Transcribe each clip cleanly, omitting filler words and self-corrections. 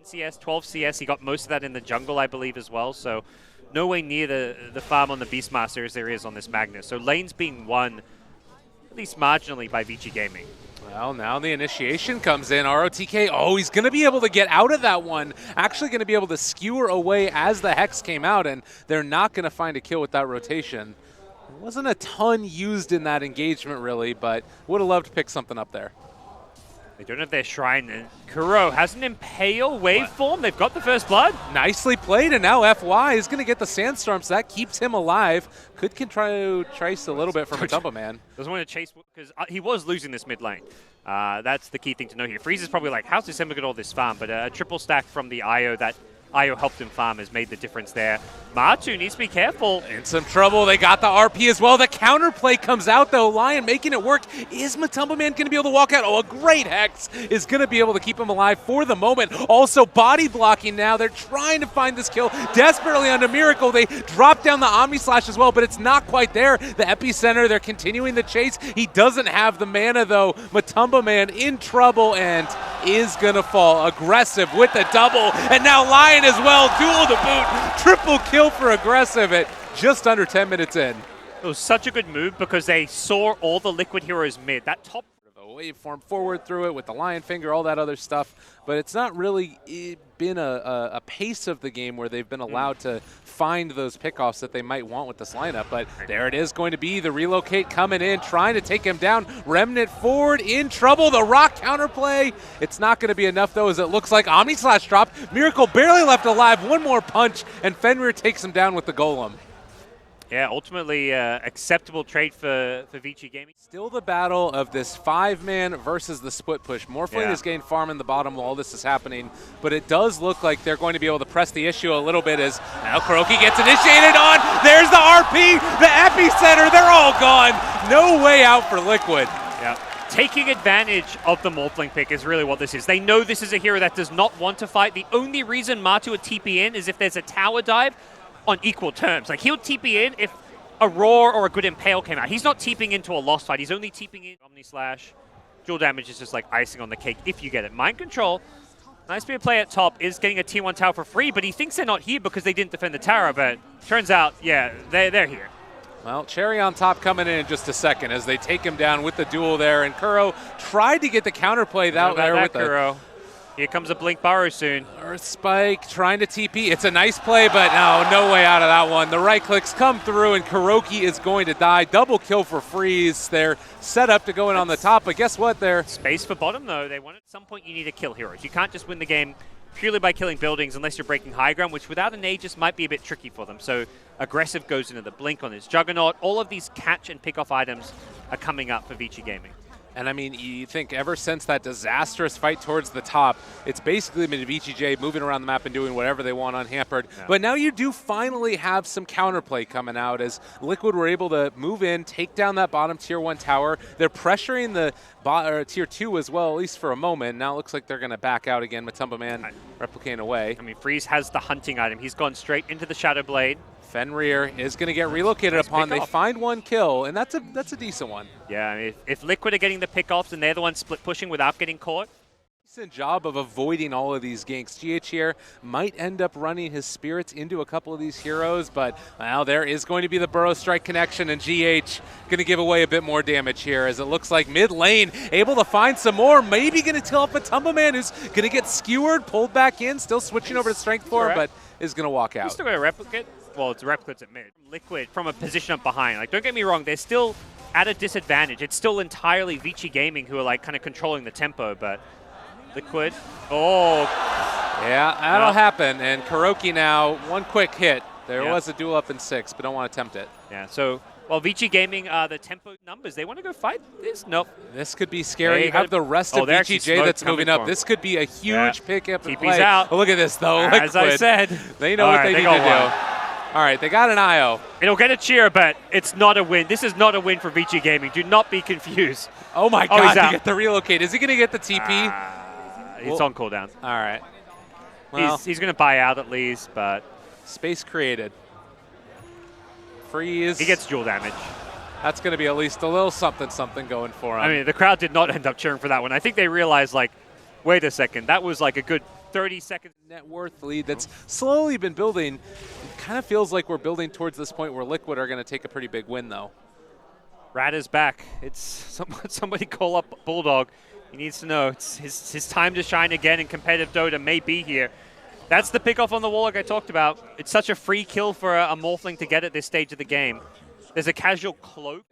CS, 12 CS. He got most of that in the jungle, I believe, as well. So no way near the farm on the Beastmaster as there is on this Magnus. So lane's being won, at least marginally, by VG Gaming. Well, now the initiation comes in. ROTK, oh, he's going to be able to get out of that one. Actually going to be able to skewer away as the Hex came out, and they're not going to find a kill with that rotation. There wasn't a ton used in that engagement, really, but would have loved to pick something up there. They don't have their shrine, and Kuro has an Impale waveform. They've got the first blood. Nicely played, and now FY is going to get the Sandstorm, so that keeps him alive. Could try to trace a little bit from Matumbaman. Doesn't want to chase, because he was losing this mid lane. That's the key thing to know here. Freeze is probably like, how's December get all this farm? But a triple stack from the IO that IO helped him farm has made the difference there. Matu needs to be careful. In some trouble. They got the RP as well. The counterplay comes out, though. Lion making it work. Is Matumbaman going to be able to walk out? Oh, a great Hex is going to be able to keep him alive for the moment. Also, body blocking now. They're trying to find this kill desperately onto Miracle. They drop down the Omni Slash as well, but it's not quite there. The epicenter, they're continuing the chase. He doesn't have the mana, though. Matumbaman in trouble and is going to fall. Aggressive with the double, and now Lion as well, duel to boot, triple kill for Aggressive at just under 10 minutes in. It was such a good move because they saw all the Liquid heroes mid. That top waveform forward through it with the lion finger, all that other stuff, but it's not really been a pace of the game where they've been allowed to find those pickoffs that they might want with this lineup. But there it is going to be the relocate coming in, trying to take him down. Remnant forward in trouble. The rock counterplay. It's not going to be enough though, as it looks like Omni Slash drop. Miracle barely left alive. One more punch, and Fenrir takes him down with the golem. Yeah, ultimately acceptable trade for VG Gaming. Still the battle of this 5-man versus the split push. Morphling is getting farm in the bottom while all this is happening, but it does look like they're going to be able to press the issue a little bit as now Kuroky gets initiated on. There's the RP, the epicenter, they're all gone. No way out for Liquid. Yeah. Taking advantage of the Morphling pick is really what this is. They know this is a hero that does not want to fight. The only reason Matu would TP in is if there's a tower dive on equal terms. Like, he'll TP in if a Roar or a good Impale came out. He's not TPing into a lost fight. He's only TPing in Omni Slash. Dual damage is just like icing on the cake if you get it. Mind Control, nice bit of play at top, is getting a Tier 1 tower for free, but he thinks they're not here because they didn't defend the tower, but turns out, yeah, they're here. Well, cherry on top coming in just a second as they take him down with the duel there, and Kuro tried to get the counterplay out there with Kuro. Here comes a Blink Burrow soon. Earth Spike trying to TP. It's a nice play, but no way out of that one. The right clicks come through, and Kuroky is going to die. Double kill for Freeze. They're set up to go in on the top, but guess what? They're space for bottom, though. They want at some point you need to kill heroes. You can't just win the game purely by killing buildings unless you're breaking high ground, which without an Aegis might be a bit tricky for them. So Aggressive goes into the Blink on his Juggernaut. All of these catch and pick off items are coming up for Vici Gaming. And I mean, you think ever since that disastrous fight towards the top, it's basically been vgj moving around the map and doing whatever they want unhampered. Yeah. But now you do finally have some counterplay coming out as Liquid were able to move in, take down that bottom Tier 1 tower. They're pressuring the Tier 2 as well, at least for a moment. Now it looks like they're going to back out again. Matumbaman replicating away. I mean, Freeze has the hunting item. He's gone straight into the Shadow Blade. Fenrir is going to get relocated upon. They find one kill, and that's a decent one. Yeah, I mean, if Liquid are getting the pickoffs and they're the ones split pushing without getting caught. Decent job of avoiding all of these ganks. GH here might end up running his spirits into a couple of these heroes, but well, there is going to be the Burrow Strike connection, and GH going to give away a bit more damage here as it looks like mid lane able to find some more. Maybe going to tilt up Matumbaman, who's going to get skewered, pulled back in, still switching over to Strength 4, but is going to walk out. He's still going to replicate. Well, it's replicates at mid. Liquid from a position up behind. Like, don't get me wrong, they're still at a disadvantage. It's still entirely Vici Gaming who are like kind of controlling the tempo, but Liquid. Oh. Yeah, that'll happen. And Kuroky now, one quick hit. There was a duel up in 6, but don't want to tempt it. Yeah, so while Vici Gaming, the tempo numbers, they want to go fight this? Nope. This could be scary. You have the rest of VGJ that's moving up. This could be a huge pick up and play. Out. Oh, look at this, though. As I said. They know what they need to do. All right, they got an IO. It'll get a cheer, but it's not a win. This is not a win for Vici Gaming. Do not be confused. Oh, my God, to get the relocate. Is he going to get the TP? He's on cooldown. All right. Well, he's going to buy out at least, but... Space created. Freeze. He gets dual damage. That's going to be at least a little something going for him. I mean, the crowd did not end up cheering for that one. I think they realized, like, wait a second, that was like a good 30 seconds. Net worth lead that's slowly been building. It kind of feels like we're building towards this point where Liquid are going to take a pretty big win, though. Rad is back. It's somebody call up Bulldog. He needs to know it's his time to shine again in competitive Dota may be here. That's the pick off on the wall like I talked about. It's such a free kill for a Morphling to get at this stage of the game. There's a casual cloak.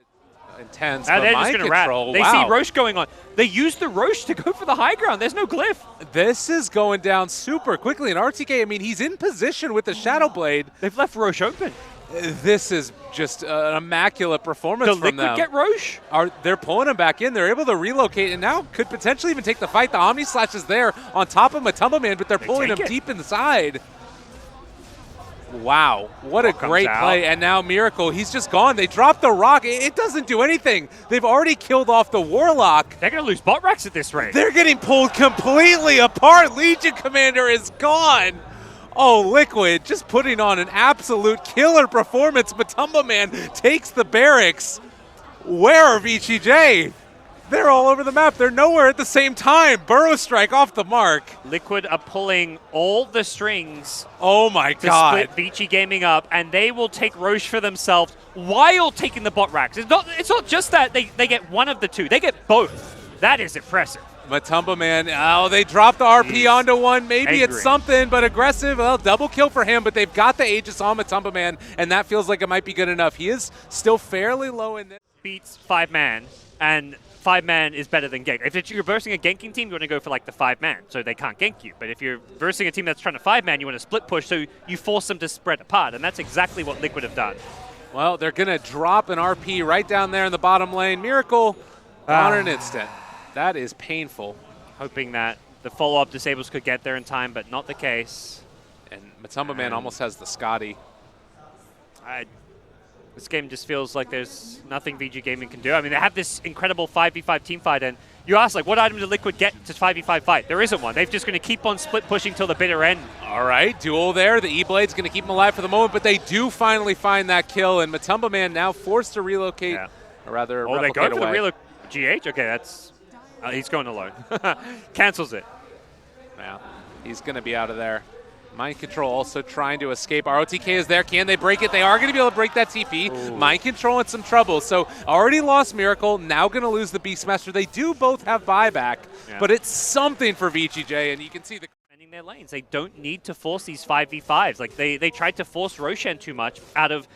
Intense, They're but just mind going to control, rat. They see Roche going on. They use the Roche to go for the high ground. There's no glyph. This is going down super quickly. And RTK, I mean, he's in position with the Shadow Blade. They've left Roche open. This is just an immaculate performance from them. Liquid get Roche? They're pulling him back in. They're able to relocate and now could potentially even take the fight. The Omni Slash is there on top of Matumbaman, but they're pulling him deep inside. Wow, what a great play. And now Miracle, he's just gone. They dropped the rock. It doesn't do anything. They've already killed off the Warlock. They're going to lose bot racks at this rate. They're getting pulled completely apart. Legion Commander is gone. Oh, Liquid just putting on an absolute killer performance. Matumbaman takes the barracks. Where are VGJ? They're all over the map. They're nowhere at the same time. Burrow Strike off the mark. Liquid are pulling all the strings. Oh my God. To split VG Gaming up, and they will take Roche for themselves while taking the bot racks. It's not just that they get one of the two. They get both. That is impressive. Matumbaman, oh, they dropped the RP onto one. Maybe angry. It's something, but aggressive. Well, double kill for him, but they've got the Aegis on Matumbaman, and that feels like it might be good enough. He is still fairly low in this. Beats 5-man, and 5-man is better than gank. If you're versing a ganking team, you want to go for like the 5-man, so they can't gank you. But if you're versing a team that's trying to 5-man, you want to split push, so you force them to spread apart, and that's exactly what Liquid have done. Well, they're going to drop an RP right down there in the bottom lane. Miracle on an instant. That is painful. Hoping that the follow-up disables could get there in time, but not the case. And Matumbaman almost has the Scotty. This game just feels like there's nothing VG Gaming can do. I mean, they have this incredible 5v5 team fight, and you ask, like, what item did Liquid get to 5v5 fight? There isn't one. They're just going to keep on split pushing till the bitter end. All right, duel there. The E-Blade's going to keep him alive for the moment, but they do finally find that kill, and Matumbaman now forced to relocate, or rather replicate away. They go for the relocate. GH? Okay, that's... he's going alone. Cancels it. Yeah, he's going to be out of there. Mind Control also trying to escape. ROTK is there. Can they break it? They are going to be able to break that TP. Ooh. Mind Control in some trouble. So already lost Miracle, now going to lose the Beastmaster. They do both have buyback, but it's something for VGJ, and you can see the... Their lanes. They don't need to force these 5v5s. Like, they tried to force Roshan too much out of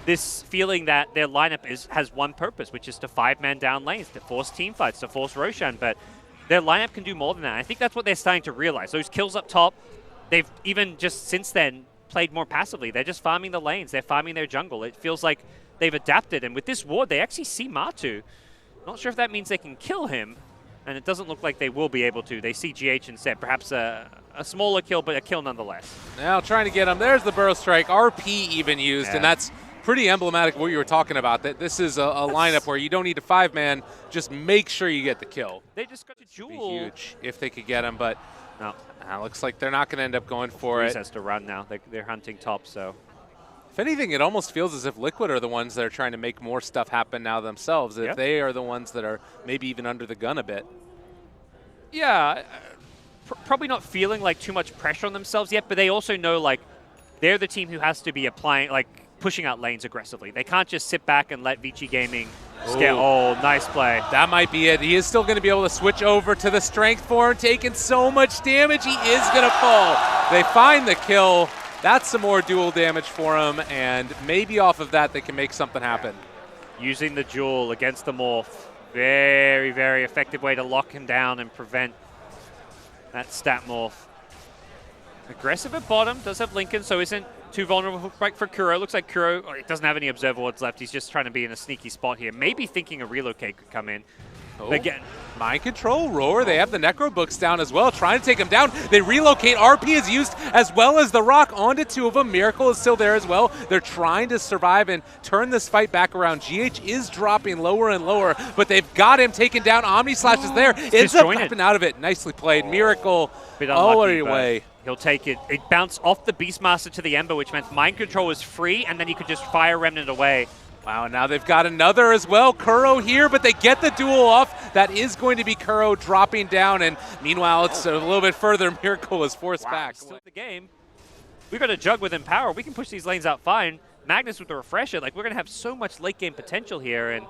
this feeling that their lineup has one purpose, which is to 5-man down lanes, to force team fights, to force Roshan, but their lineup can do more than that. I think that's what they're starting to realize. Those kills up top, they've even just since then played more passively. They're just farming the lanes. They're farming their jungle. It feels like they've adapted, and with this ward, they actually see Matu. Not sure if that means they can kill him, and it doesn't look like they will be able to. They see GH instead. Perhaps a smaller kill, but a kill nonetheless. Now trying to get him. There's the Burrow Strike. RP even used, and that's pretty emblematic of what you were talking about, that this is a lineup where you don't need a 5-man, just make sure you get the kill. They just got a jewel. It'd be huge if they could get him, but no. Looks like they're not going to end up going for Freeze it. has to run now. They're hunting top, so. If anything, it almost feels as if Liquid are the ones that are trying to make more stuff happen now themselves, if they are the ones that are maybe even under the gun a bit. Yeah, probably not feeling like too much pressure on themselves yet, but they also know like they're the team who has to be applying, like pushing out lanes aggressively. They can't just sit back and let VG Gaming scare. Oh, nice play. That might be it. He is still going to be able to switch over to the strength form, taking so much damage. He is going to fall. They find the kill. That's some more dual damage for him, and maybe off of that they can make something happen. Using the jewel against the Morph. Very, very effective way to lock him down and prevent that stat Morph. Aggressive at bottom, does have Lincoln, so isn't too vulnerable for Kuro. Looks like Kuro doesn't have any Observer Wards left. He's just trying to be in a sneaky spot here. Maybe thinking a relocate could come in. Oh. Again, Mind Control, Roar. They have the Necro books down as well, trying to take him down. They relocate. RP is used as well as the Rock onto two of them. Miracle is still there as well. They're trying to survive and turn this fight back around. GH is dropping lower and lower, but they've got him taken down. Omni Slash is there. Ends up popping out of it. Nicely played. Miracle all the way. He'll take it. It bounced off the Beastmaster to the Ember, which meant Mind Control was free, and then he could just fire Remnant away. Wow, now they've got another as well. Kuro here, but they get the duel off. That is going to be Kuro dropping down, and meanwhile, it's a little bit further. Miracle is forced back. Still the game. We've got a Jug with Empower. We can push these lanes out fine. Magnus with the Refresher. Like, we're going to have so much late game potential here, and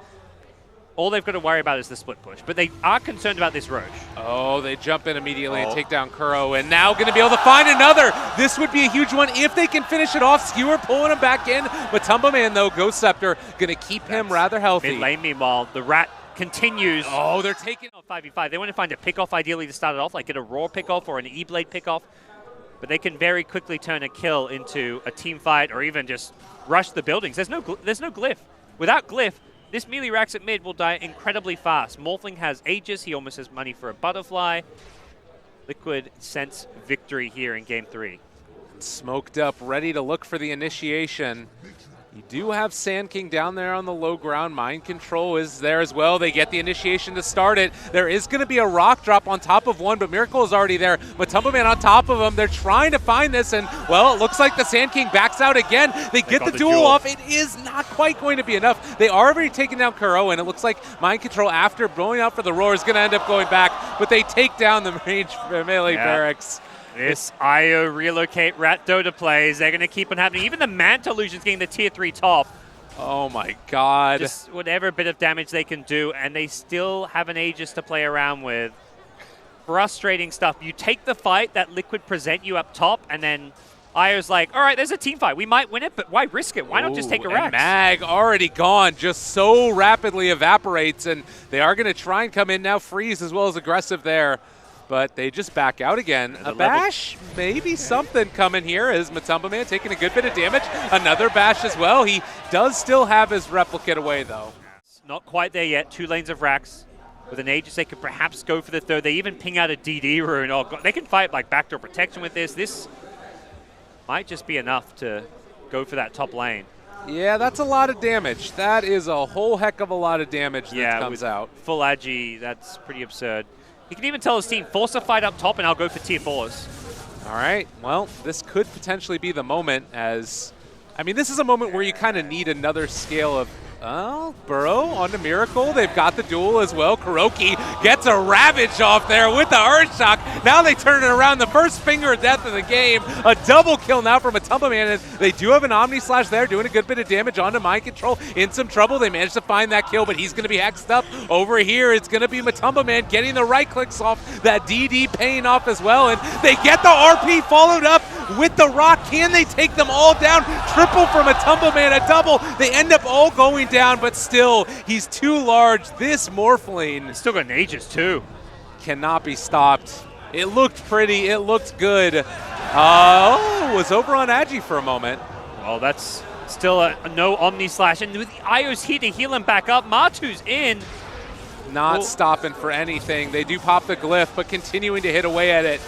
all they've got to worry about is the split push. But they are concerned about this Roche. Oh, they jump in immediately and take down Kuro, and now going to be able to find another. This would be a huge one if they can finish it off. Skewer pulling him back in. Matumbaman, though, Ghost Scepter, going to keep him rather healthy. Mid lane, meanwhile, the Rat continues. Oh, they're taking 5v5. They want to find a pick-off ideally to start it off, like get a Roar pick-off or an E-Blade pick-off. But they can very quickly turn a kill into a team fight or even just rush the buildings. There's no Glyph. Without Glyph, this melee Rax at mid will die incredibly fast. Morphling has Aegis. He almost has money for a Butterfly. Liquid sense victory here in Game 3. Smoked up, ready to look for the initiation. You do have Sand King down there on the low ground. Mind Control is there as well. They get the initiation to start it. There is going to be a rock drop on top of one, but Miracle is already there. Matumbaman on top of him. They're trying to find this, and, well, it looks like the Sand King backs out again. They get the duel off. It is not quite going to be enough. They are already taking down Kuro, and it looks like Mind Control, after blowing out for the Roar, is going to end up going back, but they take down the range melee barracks. This IO relocate Rat Dota plays, they're going to keep on happening. Even the Manta Illusion's getting the tier 3 top. Oh my god. Just whatever bit of damage they can do, and they still have an Aegis to play around with. Frustrating stuff. You take the fight that Liquid present you up top, and then IO's like, all right, there's a team fight. We might win it, but why risk it? Why not just take a Rax? And Mag already gone, just so rapidly evaporates, and they are going to try and come in now. Freeze as well as Aggressive there. But they just back out again. A bash, maybe something coming here as Matumbaman taking a good bit of damage. Another bash as well. He does still have his replicate away, though. Not quite there yet. 2 lanes of Rax. With an Aegis, they could perhaps go for the third. They even ping out a DD rune. Oh, God. They can fight like backdoor protection with this. This might just be enough to go for that top lane. Yeah, that's a lot of damage. That is a whole heck of a lot of damage that comes out. Full Agi, that's pretty absurd. He can even tell his team, force a fight up top and I'll go for tier 4s. All right, well, this could potentially be the moment as, I mean, this is a moment where you kind of need another scale of, Burrow onto Miracle. They've got the duel as well. Kuroky gets a Ravage off there with the Earthshock. Now they turn it around. The first finger of death of the game. A double kill now from Matumbaman. And they do have an Omni Slash there, doing a good bit of damage onto Mind Control. In some trouble. They managed to find that kill, but he's going to be hexed up. Over here, it's going to be Matumbaman getting the right clicks off. That DD paying off as well. And they get the RP followed up with the rock. Can they take them all down? Triple from Matumbaman, a double. They end up all going down, but still, he's too large. This Morphling still got an Aegis too. Cannot be stopped. It looked pretty. It looked good. Was over on Agi for a moment. Well, that's still a no Omni Slash. And with the IO's here to heal him back up, Matu's in. Not stopping for anything. They do pop the glyph, but continuing to hit away at it.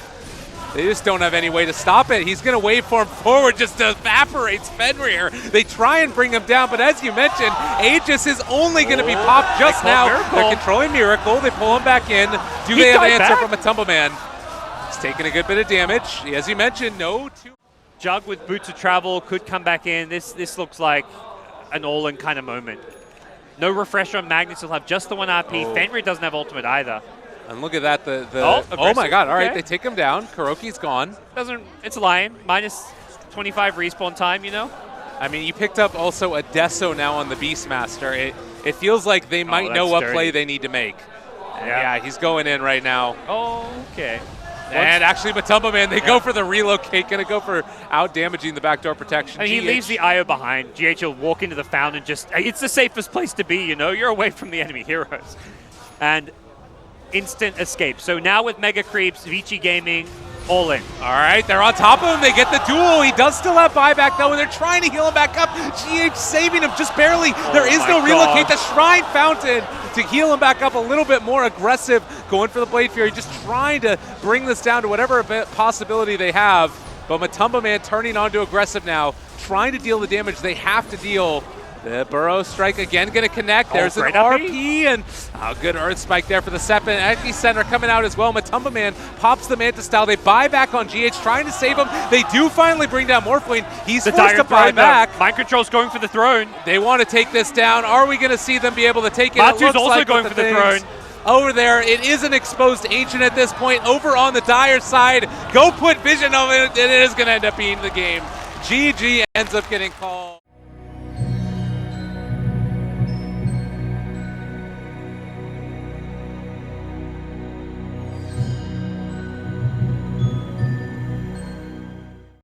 They just don't have any way to stop it. He's going to waveform forward, just evaporates Fenrir. They try and bring him down, but as you mentioned, Aegis is only going to be popped just now. Miracle. They're controlling Miracle. They pull him back in. Do they have an answer from Matumbaman? He's taking a good bit of damage. As you mentioned, no two. Jug with Boots of Travel could come back in. This looks like an all-in kind of moment. No refresher on Magnus. He'll have just the 1 RP. Fenrir doesn't have ultimate either. And look at that, oh my god, all right, they take him down. Kuroky's gone. It's a Lion, minus 25 respawn time, you know? I mean, you picked up also a Deso now on the Beastmaster. It feels like they might know what play they need to make. Yeah, he's going in right now. Okay. And actually, Matumbaman, they go for the relocate, going to go for out-damaging the backdoor protection. And he leaves the IO behind. GH will walk into the fountain, just, it's the safest place to be, you know? You're away from the enemy heroes. And instant escape. So now with Mega Creeps, Vici Gaming, all in. All right, they're on top of him. They get the duel. He does still have buyback, though, and they're trying to heal him back up. GH saving him just barely. There is no relocate. The Shrine Fountain to heal him back up a little bit more aggressive, going for the Blade Fury, just trying to bring this down to whatever possibility they have. But Matumbaman turning on to aggressive now, trying to deal the damage they have to deal. The Burrow Strike again going to connect. There's an RP and good Earth Spike there for the second. Epicenter coming out as well. Matumbaman pops the Manta style. They buy back on GH, trying to save him. They do finally bring down Morphling. He's forced to buy back. Mind Control's going for the throne. They want to take this down. Are we going to see them be able to take it? Matu's also going for the throne. over there. It is an exposed Ancient at this point. Over on the Dire side, go put Vision on it. It is going to end up being the game. GG ends up getting called.